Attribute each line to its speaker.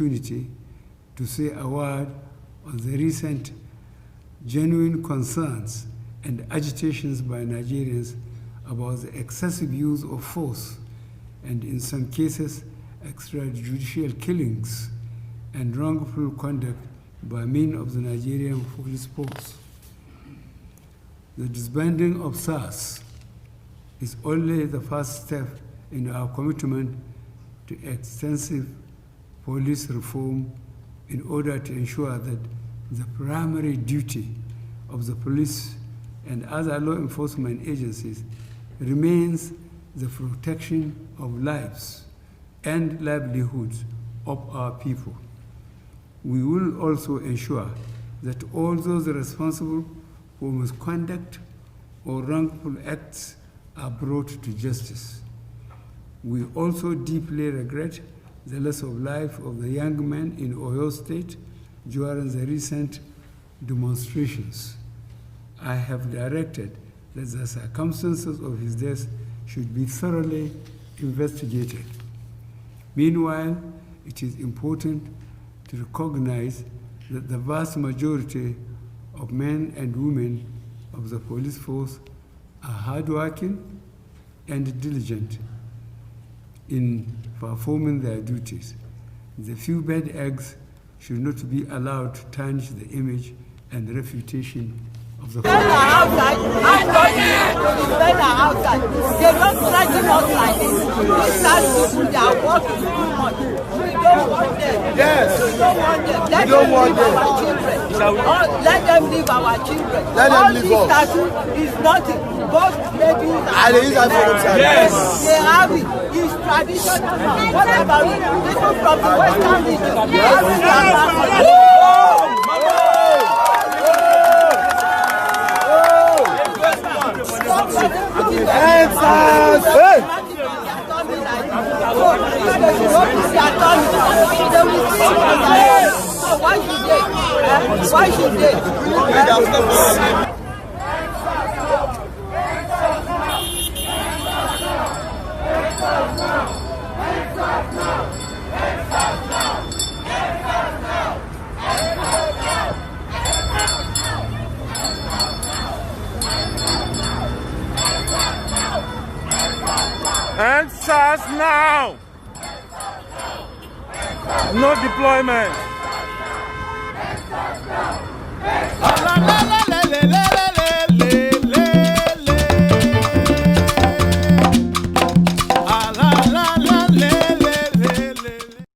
Speaker 1: opportunity to say a word on the recent genuine concerns and agitations by Nigerians about the excessive use of force and, in some cases, extrajudicial killings and wrongful conduct by men of the Nigerian police force. The disbanding of SARS is only the first step in our commitment to extensive police reform in order to ensure that the primary duty of the police and other law enforcement agencies remains the protection of lives and livelihoods of our people. We will also ensure that all those responsible for misconduct or wrongful acts are brought to justice. We also deeply regret the loss of life of the young man in Oyo State during the recent demonstrations. I have directed that the circumstances of his death should be thoroughly investigated. Meanwhile, it is important to recognize that the vast majority of men and women of the police force are hardworking and diligent in performing their duties. The few bad eggs should not be allowed to tarnish the image and reputation of the force.
Speaker 2: Men are outside. I'm not here. Men are outside. They don't threaten us like this. These are people that are working too much. We don't want them.
Speaker 3: Yes.
Speaker 2: We don't want them. Let them leave our children. Let them leave our children.
Speaker 3: Let them leave us.
Speaker 2: All this statue is nothing. Both ladies
Speaker 3: And they use that for themselves.
Speaker 2: Yes. They have it. It's traditional. What about people from the Western region? They have it as Why should they?
Speaker 4: End SARS now! No deployment!